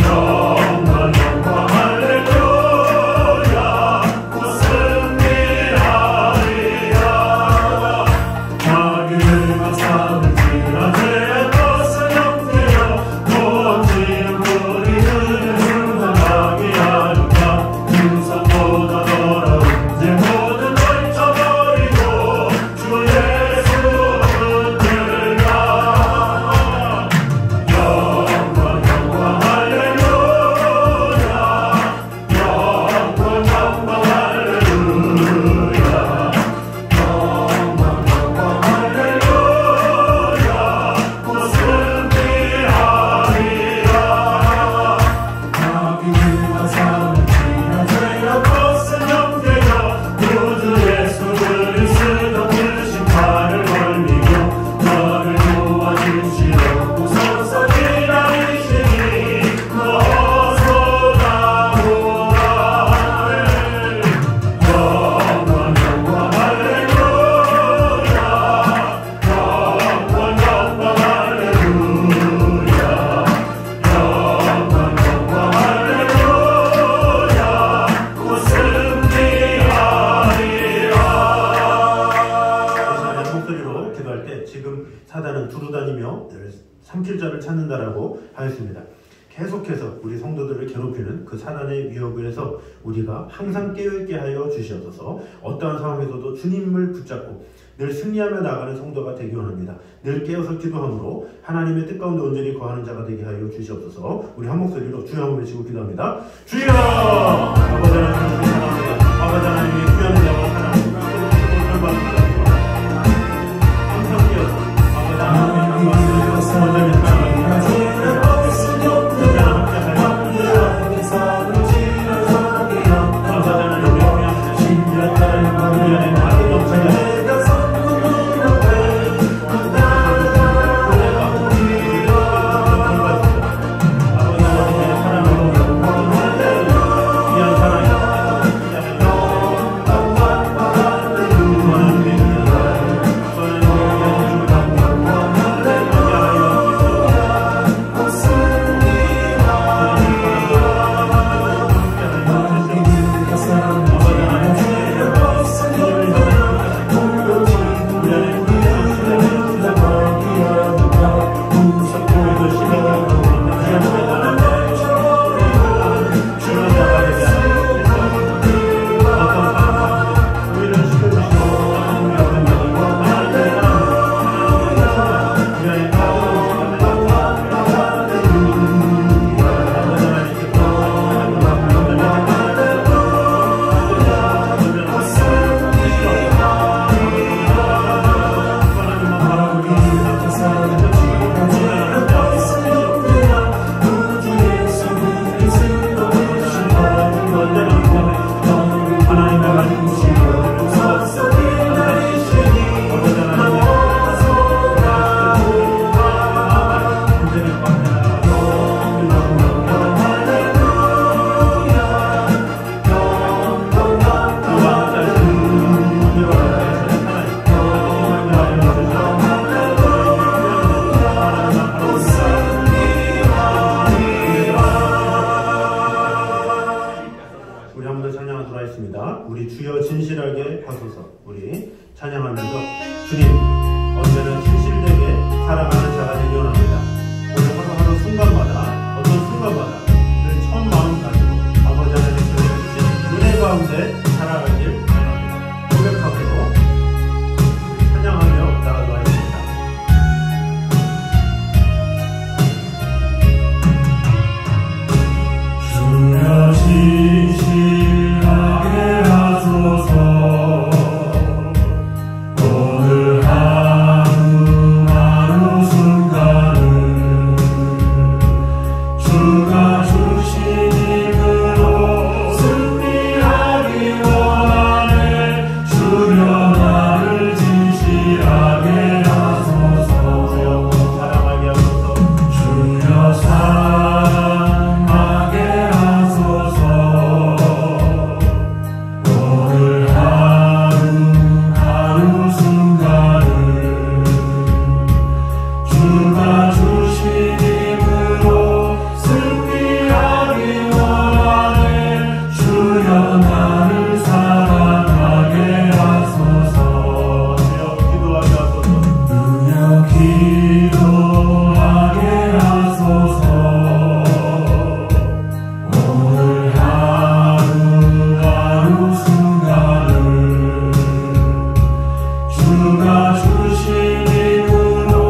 영광 영광 할렐루야. 곧 승리하리라. 마귀들과 싸울지라 죄악 벗은 형제여 모험지는 우리는 순간하게 하리라. 유성보다 더러운 죄 모든 걸쳐버리고 주 예수 붙들라. 영광 영광 할렐루야. 영광 영광 할렐루야. 영광 영광 할렐루야. 곧 승리하리라. 마귀들과 싸울지라 죄악 벗은 형제여 구주 예수 그리스도 그 심판을 걸리며 너를 도와주시러 구성서 기다리시니 어서 나오라. 영광 영광 할렐루야. 영광 영광 할렐루야. 영광 영광 할렐루야. 곧 승리하리라. 목소리로 기도할 때 지금 사단은 두루 다니며 삼킬자를 찾는다라고 하였습니다. 계속해서 우리 성도들을 괴롭히는 그 사단의 위협에서 우리가 항상 깨어있게 하여 주시옵소서. 어떠한 상황에서도 주님을 붙잡고 늘 승리하며 나가는 성도가 되기 원합니다. 늘 깨어서 기도함으로 하나님의 뜻 가운데 온전히 거하는 자가 되게 하여 주시옵소서. 우리 한 목소리로 주여 한번 외치고 기도합니다. 주여! 아버지 하나님 사랑합니다. 아버지 하나님의 귀한 자와 사랑합니다. 항상 깨어서 아버지 하나님의 온전히 기도하겠습니다. 우리 주여 진실하게 하소서. 우리 찬양하면서 주님 언제나 진실되게 살아가는 자가 되기 원합니다. 오늘 하루하루 순간마다 어떤 순간마다 늘 첫 마음 가지고 아버지 하나님 주신 은혜 가운데 살아가길 원합니다. 고백하고 찬양하며 나아가야 합니다. 주여 진실하게 하소서. 오늘 하루하루 순간을 주가 주신 힘으로 승리하기 원하네. 주여 나를 진실하게 하소서. 사랑하게 하소서. 주여 사랑하게 하소서. 오늘 하루하루 순간을 주가 주신 힘으로 승리하기 원하네. 주여 나를 사랑하게 하소서. 주여 기도하게 하소서. 주여 기도하게 하소서. 오늘 하루하루 순간을 주가 주신 힘으로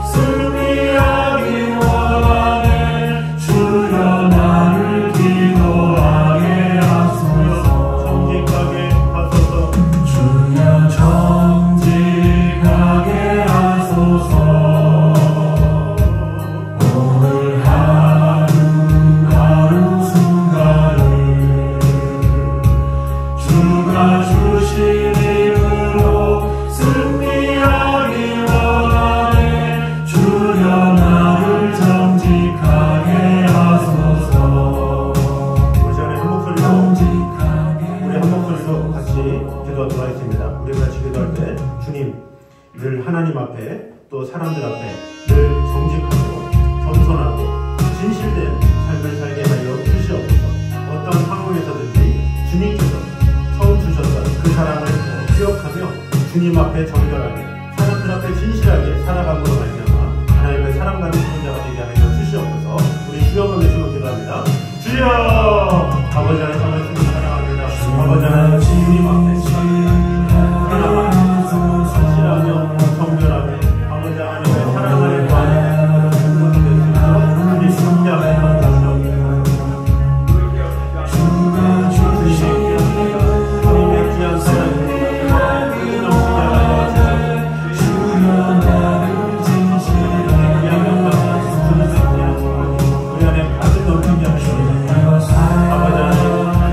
승리하기 원하네. 주여 나를 기도하게 하소서. 정직하게 하소서. 주여 정직하게 하소서. 오늘 하루하루 순간을 주가 주신 힘으로 승리하기 원하네. 주여 나를 정직하게 하소서. 우리 시간에 한 목소리로 정직하게 우리 한 목소리로 같이 기도하도록 하겠습니다. 우리 같이 기도할 때 주님 늘 하나님 앞에 또 사람들 앞에 늘 정직하고 겸손하고 진실된 삶을 살게 하여 주시옵소서. 어떤 상황에서든지 주님께서 처음 주셨던 그 사랑을 기억하며 주님 앞에 정결하게 사람들 앞에 진실하게 살아감으로 말미암아 하나님의 사랑받는 존재가 되게 하여 주시옵소서. 우리 주여 외치고 기도합니다. 주여 아버지 하나님 말씀을 사랑합니다. 아버지 하나님 주님 앞에 진실하며 정결하게 아버지 하나님의 사랑을 구하는 우리 함께하며 주시옵소서. 주님의 귀한 사랑을 우리 안에 가득 넘치게 하시옵소서. 아버지 하나님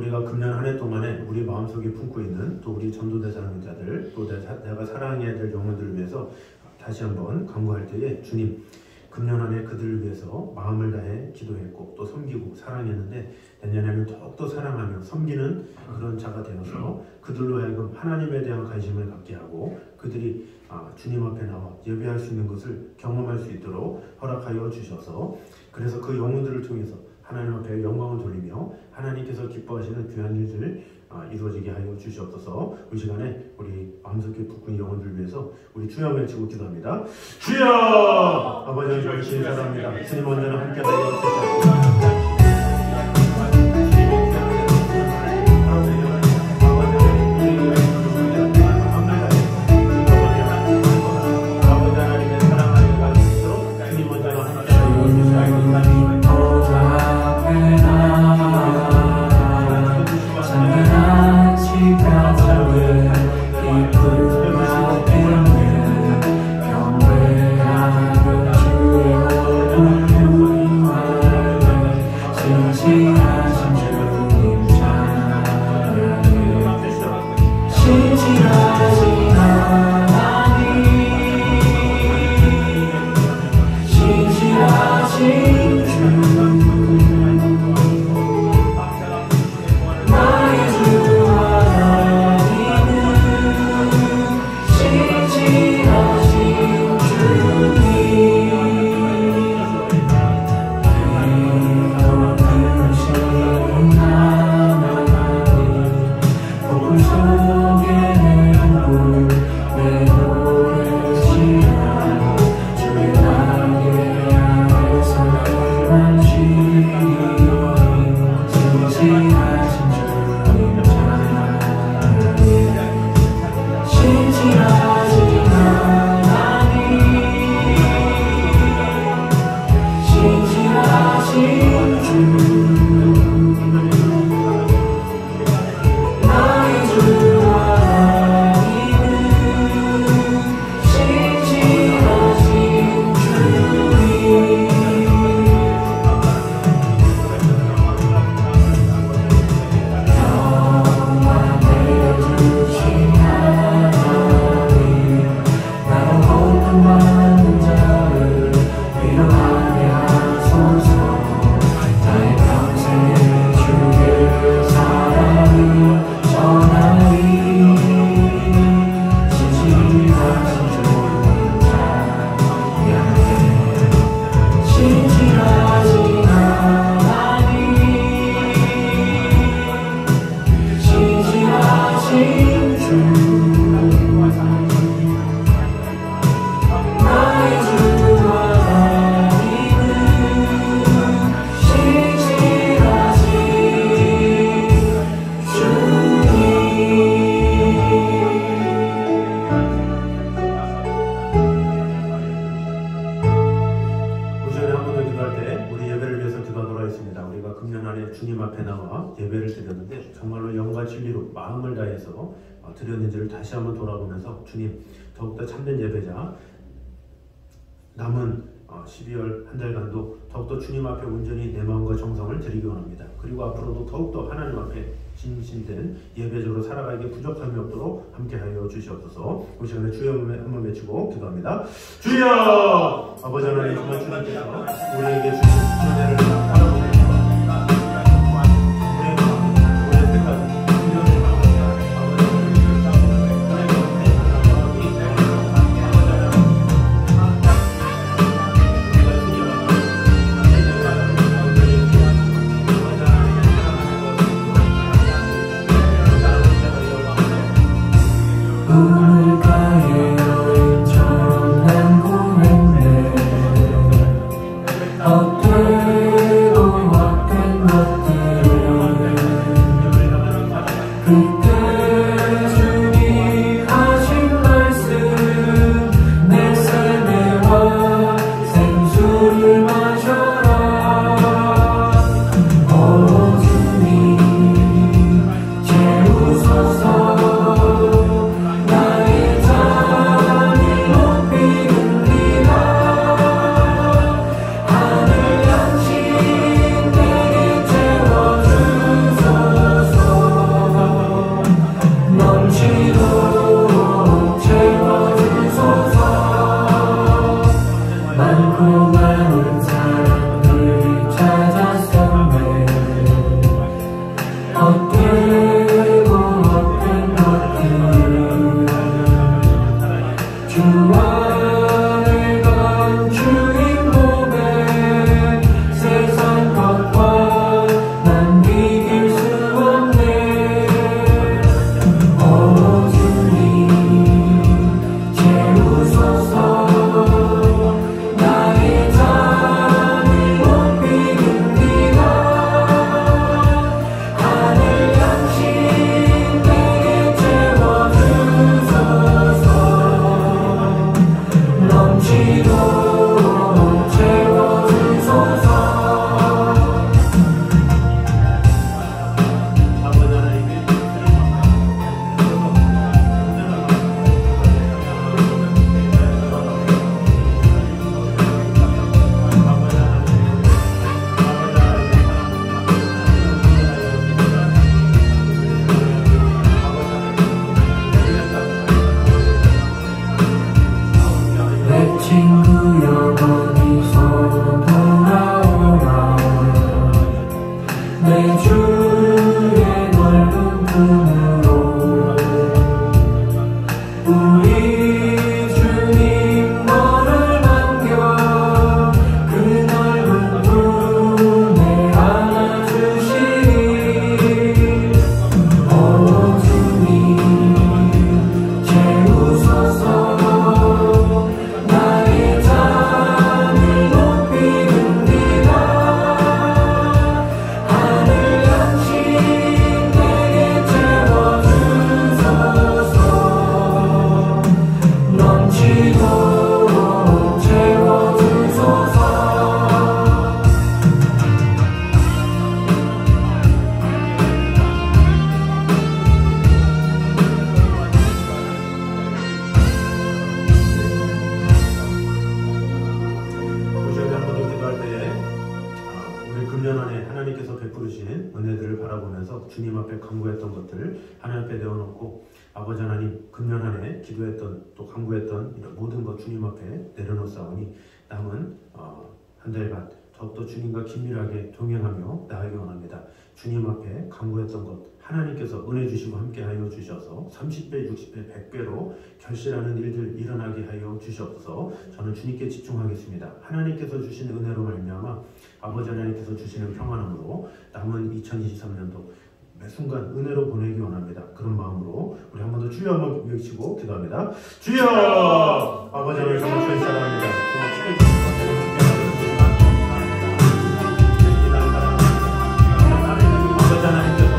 우리가 금년 한 해 동안에 우리 마음속에 품고 있는 또 우리 전도대 사랑자들 또 내가 사랑해야 될 영혼들을 위해서 다시 한번 간구할 때에 주님 금년 한 해 그들을 위해서 마음을 다해 기도했고 또 섬기고 사랑했는데 내년에는 더욱더 사랑하며 섬기는 그런 자가 되어서 그들로 하여금 하나님에 대한 관심을 갖게 하고 그들이 주님 앞에 나와 예배할 수 있는 것을 경험할 수 있도록 허락하여 주셔서 그래서 그 영혼들을 통해서 하나님 앞에 영광을 돌리며 하나님께서 기뻐하시는 귀한 일들 이루어지게 하여 주시옵소서. 이 시간에 우리 마음속에 붙은 영혼들을 위해서 우리 주여 외치고 기도합니다. 주여! 아버지 하나님 감사합니다. 주님 언제나 함께하여 주시옵소서. 드렸는지를 다시 한번 돌아보면서 주님 더욱더 참된 예배자 남은 12월 한 달간도 더욱더 주님 앞에 온전히 내 마음과 정성을 드리기 원합니다. 그리고 앞으로도 더욱더 하나님 앞에 진심된 예배적으로 살아가기에 부족함이 없도록 함께하여 주시옵소서. 이 시간에 주여 한번 외치고 기도합니다. 주여! 아버지 하나님 정말 주님께서 우리에게 주신 은혜를 바라보고 주소서 기도하면서 주님 앞에 간구했던 것들 하나님 앞에 내어놓고 아버지 하나님 금년 한 해 기도했던 또 간구했던 이런 모든 것 주님 앞에 내려놓사오니 남은 한 달간 더욱더 주님과 긴밀하게 동행하며 나아가기 원합니다. 주님 앞에 간구했던 것 하나님께서 은혜 주시고 함께하여 주셔서 30배, 60배, 100배로 결실하는 일들 일어나게 하여 주시옵소서. 저는 주님께 집중하겠습니다. 하나님께서 주신 은혜로 말미암아 아버지 하나님께서 주시는 평안함으로 남은 2023년도 매 순간 은혜로 보내기 원합니다. 그런 마음으로 우리 한 번 더 주여 한번 외치고 기도합니다. 주여! 아버지 하나님 정말 주님 사랑합니다. 아버지 하나님께서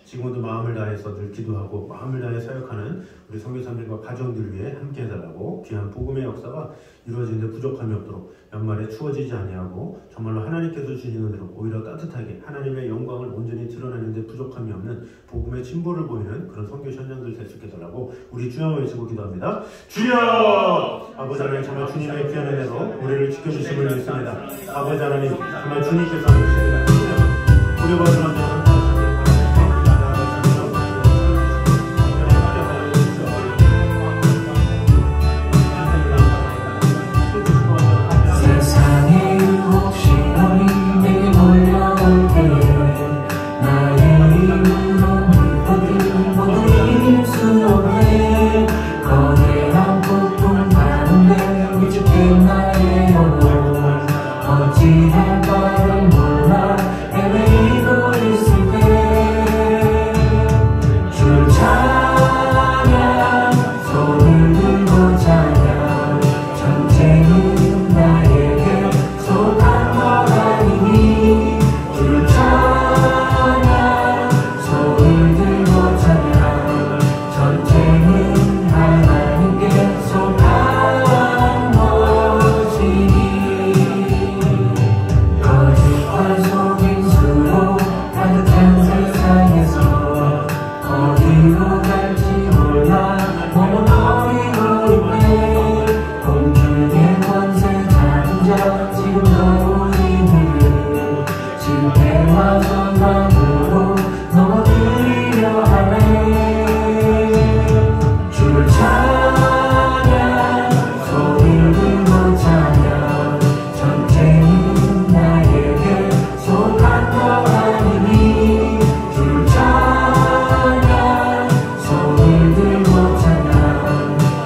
지금도 마음을 다해서 늘 기도하고 마음을 다해 사역하는 우리 선교사님과 가정들 위해 함께 해달라고 귀한 복음의 역사가 이루어지는데 부족함이 없도록 연말에 추워지지 아니하고 정말로 하나님께서 주신 은혜로 오히려 따뜻하게 하나님의 영광을 온전히 드러내는데 부족함이 없는 복음의 진보를 보이는 그런 선교 현장들 될 수 있게 해달라고 우리 주여 외치고 기도합니다. 주여! 아버지 하나님 정말 주님의 귀한 은혜로 우리를 지켜주심을 믿습니다. 아버지 하나님 정말 주님께서 하십니다. 우리 받으면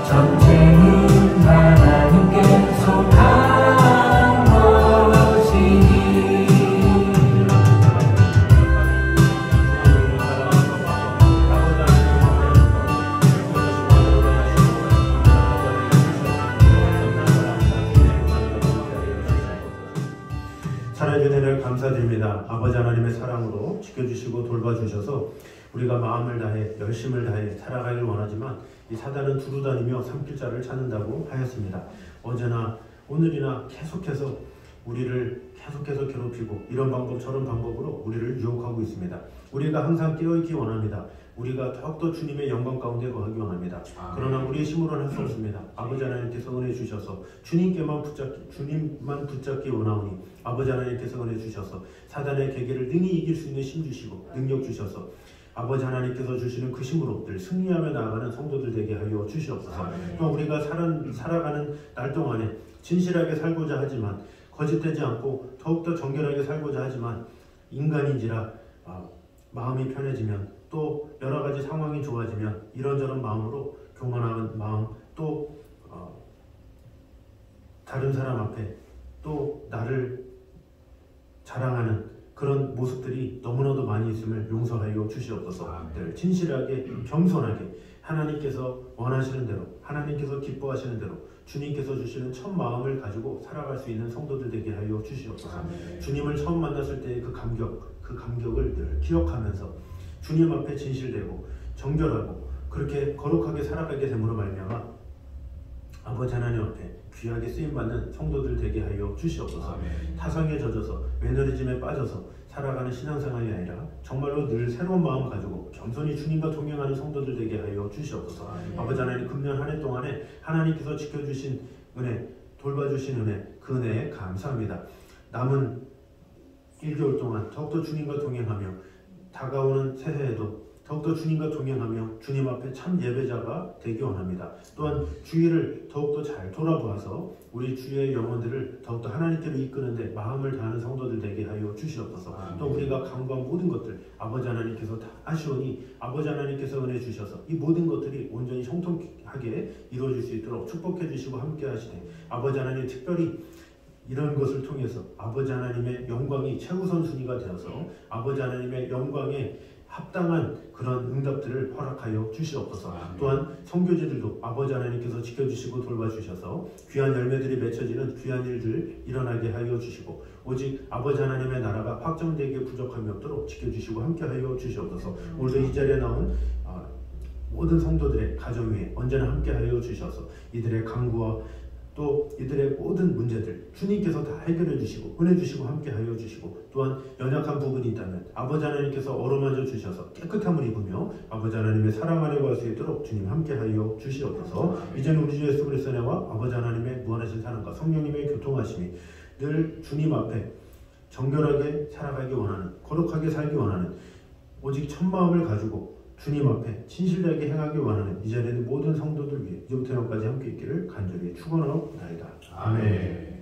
전쟁은 하나님께 속하니 살아계신 은혜를 감사드립니다. 아버지 하나님의 사랑으로 지켜주시고 돌봐주셔서 우리가 마음을 다해 열심을 다해 살아가길 원하지만 이 사단은 두루다니며 삼킬자를 찾는다고 하였습니다. 어제나 오늘이나 계속해서 우리를 계속해서 괴롭히고 이런 방법 저런 방법으로 우리를 유혹하고 있습니다. 우리가 항상 깨어있기 원합니다. 우리가 더욱더 주님의 영광 가운데 거하기 원합니다. 그러나 우리의 힘으로는 할 수 없습니다. 아버지 하나님께서 은혜 주셔서 주님만 붙잡기 원하오니 아버지 하나님께서 은혜 주셔서 사단의 계계를 능히 이길 수 있는 힘 주시고 능력 주셔서 아버지 하나님께서 주시는 그 힘으로 늘 승리하며 나아가는 성도들 되게 하여 주시옵소서. 또 우리가 살아가는 날 동안에 진실하게 살고자 하지만 거짓되지 않고 더욱더 정결하게 살고자 하지만 인간인지라 마음이 편해지면 또 여러 가지 상황이 좋아지면 이런저런 마음으로 교만한 마음 또 다른 사람 앞에 또 나를 자랑하는 그런 모습들이 너무나도 많이 있음을 용서하여 주시옵소서. 늘 진실하게 겸손하게 하나님께서 원하시는 대로 하나님께서 기뻐하시는 대로 주님께서 주시는 첫 마음을 가지고 살아갈 수 있는 성도들 되게 하여 주시옵소서. 주님을 처음 만났을 때의 그 감격을 늘 기억하면서 주님 앞에 진실되고 정결하고 그렇게 거룩하게 살아가게 됨으로 말미암아 아버지 하나님 앞에 귀하게 쓰임받는 성도들 되게 하여 주시옵소서. 타성에 젖어서 매너리즘에 빠져서 살아가는 신앙생활이 아니라 정말로 늘 새로운 마음 가지고 겸손히 주님과 동행하는 성도들 되게 하여 주시옵소서. 아버지 하나님 금년 한 해 동안에 하나님께서 지켜주신 은혜 돌봐주신 은혜 그 은혜에 감사합니다. 남은 1개월 동안 더욱더 주님과 동행하며 다가오는 새해에도 더욱더 주님과 동행하며 주님 앞에 참 예배자가 되기 원합니다. 또한 주의를 더욱더 잘 돌아보아서 우리 주의 영혼들을 더욱더 하나님께로 이끄는데 마음을 다하는 성도들 되게 하여 주시옵소서. 또 우리가 간구한 모든 것들 아버지 하나님께서 다 아시오니 아버지 하나님께서 은혜 주셔서 이 모든 것들이 온전히 형통하게 이루어질 수 있도록 축복해 주시고 함께 하시되 아버지 하나님 특별히 이런 것을 통해서 아버지 하나님의 영광이 최우선 순위가 되어서 아버지 하나님의 영광에 합당한 그런 응답들을 허락하여 주시옵소서. 또한 선교지들도 아버지 하나님께서 지켜주시고 돌봐주셔서 귀한 열매들이 맺혀지는 귀한 일들 일어나게 하여 주시고 오직 아버지 하나님의 나라가 확정되게 부족함이 없도록 지켜주시고 함께하여 주시옵소서. 오늘도 이 자리에 나온 모든 성도들의 가정 위에 언제나 함께하여 주셔서 이들의 간구와 또 이들의 모든 문제들 주님께서 다 해결해 주시고 은혜 주시고 함께 하여 주시고 또한 연약한 부분이 있다면 아버지 하나님께서 어루만져 주셔서 깨끗함을 입으며 아버지 하나님의 사랑 안에 갈 수 있도록 주님 함께 하여 주시옵소서. 이제는 우리 주 예수 그리스도의 은혜와 아버지 하나님의 무한하신 사랑과 성령님의 교통하심이 늘 주님 앞에 정결하게 살아가기 원하는 거룩하게 살기 원하는 오직 첫 마음을 가지고 주님 앞에 진실되게 행하기 원하는 이 자리에 있는 모든 성도들 위해 이제부터 영까지 함께 있기를 간절히 축원하옵나이다. 아멘.